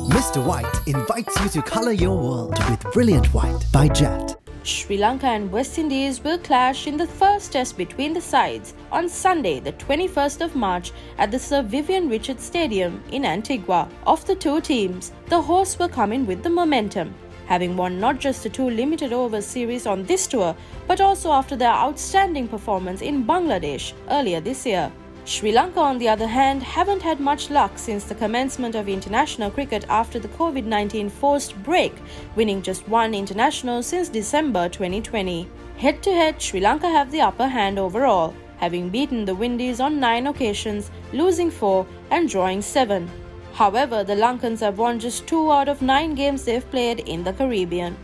Mr. White invites you to color your world with Brilliant White by Jet. Sri Lanka and West Indies will clash in the first test between the sides on Sunday, the 21st of March at the Sir Vivian Richards Stadium in Antigua. Of the two teams, the hosts will come in with the momentum, having won not just the two limited over series on this tour, but also after their outstanding performance in Bangladesh earlier this year. Sri Lanka, on the other hand, haven't had much luck since the commencement of international cricket after the COVID-19 forced break, winning just one international since December 2020. Head-to-head, Sri Lanka have the upper hand overall, having beaten the Windies on 9 occasions, losing 4 and drawing 7. However, the Lankans have won just 2 out of 9 games they've played in the Caribbean.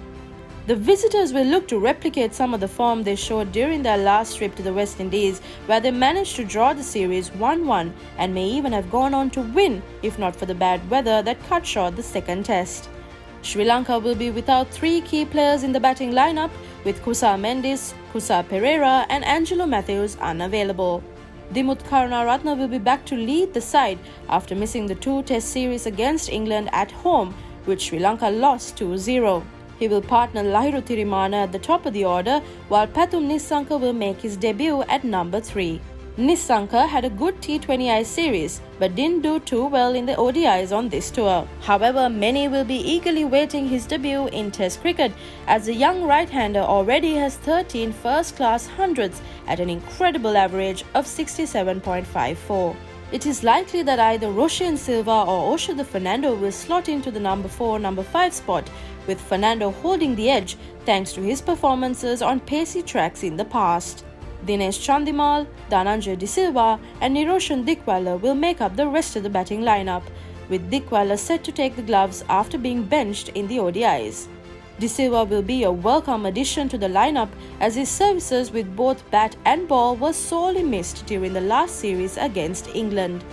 The visitors will look to replicate some of the form they showed during their last trip to the West Indies, where they managed to draw the series 1-1 and may even have gone on to win if not for the bad weather that cut short the second test. Sri Lanka will be without 3 key players in the batting lineup, with Kusa Mendis, Kusa Pereira and Angelo Matthews unavailable. Dimuth Karunaratne will be back to lead the side after missing the 2-test series against England at home, which Sri Lanka lost 2-0. He will partner Lahiru Thirimana at the top of the order, while Pathum Nissanka will make his debut at number 3. Nissanka had a good T20I series, but didn't do too well in the ODIs on this tour. However, many will be eagerly waiting his debut in Test cricket, as the young right-hander already has 13 first-class hundreds at an incredible average of 67.54. It is likely that either Roshan Silva or Oshada Fernando will slot into the number 4, number 5 spot, with Fernando holding the edge thanks to his performances on pacey tracks in the past. Dinesh Chandimal, Dhananjay De Silva and Niroshan Dickwalla will make up the rest of the batting lineup, with Dickwalla set to take the gloves after being benched in the ODIs. De Silva will be a welcome addition to the lineup, as his services with both bat and ball were sorely missed during the last series against England.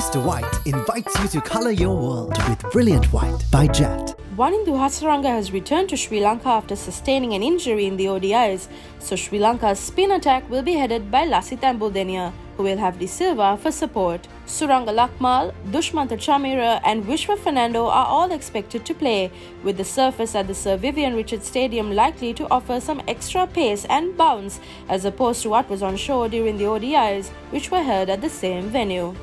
Mr. White invites you to color your world with Brilliant White by Jet. Wanindu Hasaranga has returned to Sri Lanka after sustaining an injury in the ODIs, so Sri Lanka's spin attack will be headed by Lasith Ambudeniya, who will have De Silva for support. Suranga Lakmal, Dushmantha Chamira and Vishwa Fernando are all expected to play, with the surface at the Sir Vivian Richards Stadium likely to offer some extra pace and bounce as opposed to what was on show during the ODIs, which were held at the same venue.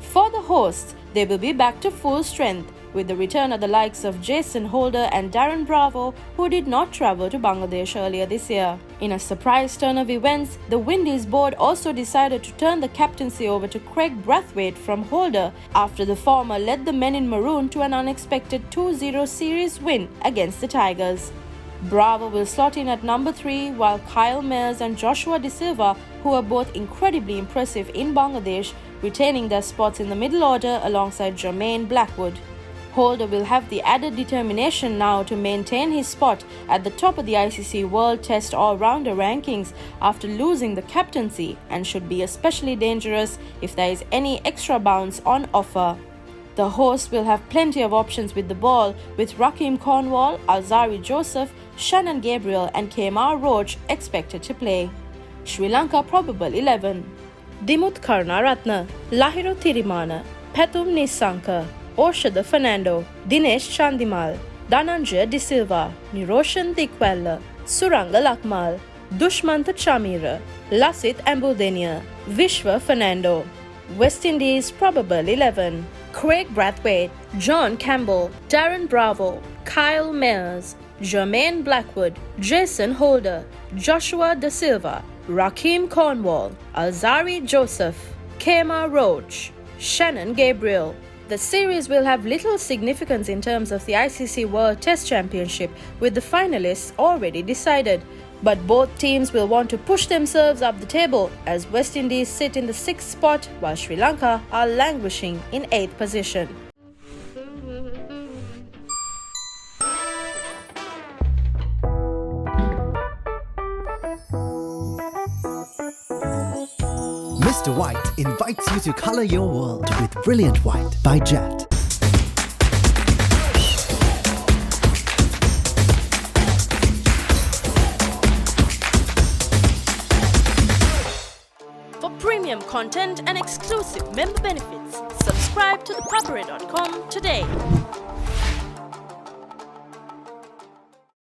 For the hosts, they will be back to full strength, with the return of the likes of Jason Holder and Darren Bravo, who did not travel to Bangladesh earlier this year. In a surprise turn of events, the Windies board also decided to turn the captaincy over to Craig Brathwaite from Holder after the former led the men in maroon to an unexpected 2-0 series win against the Tigers. Bravo will slot in at number 3, while Kyle Mayers and Joshua De Silva, who are both incredibly impressive in Bangladesh, retaining their spots in the middle order alongside Jermaine Blackwood. Holder will have the added determination now to maintain his spot at the top of the ICC World Test All-Rounder rankings after losing the captaincy, and should be especially dangerous if there is any extra bounce on offer. The hosts will have plenty of options with the ball, with Rakeem Cornwall, Alzari Joseph, Shannon Gabriel and Kemar Roach expected to play. Sri Lanka probable 11. Dimuth Karunaratne, Lahiru Thirimana, Pathum Nissanka, Oshada Fernando, Dinesh Chandimal, Dhananjay De Silva, Niroshan Dickwalla, Suranga Lakmal, Dushmantha Chamira, Lasith Ambudeniya, Vishwa Fernando. West Indies probable 11. Craig Brathwaite, John Campbell, Darren Bravo, Kyle Mayers, Jermaine Blackwood, Jason Holder, Joshua De Silva, Rakeem Cornwall, Alzari Joseph, Kemar Roach, Shannon Gabriel. The series will have little significance in terms of the ICC World Test Championship, with the finalists already decided. But both teams will want to push themselves up the table, as West Indies sit in the 6th spot while Sri Lanka are languishing in 8th position. Mr. White invites you to color your world with Brilliant White by Jet. content and exclusive member benefits, subscribe to thepapare.com today.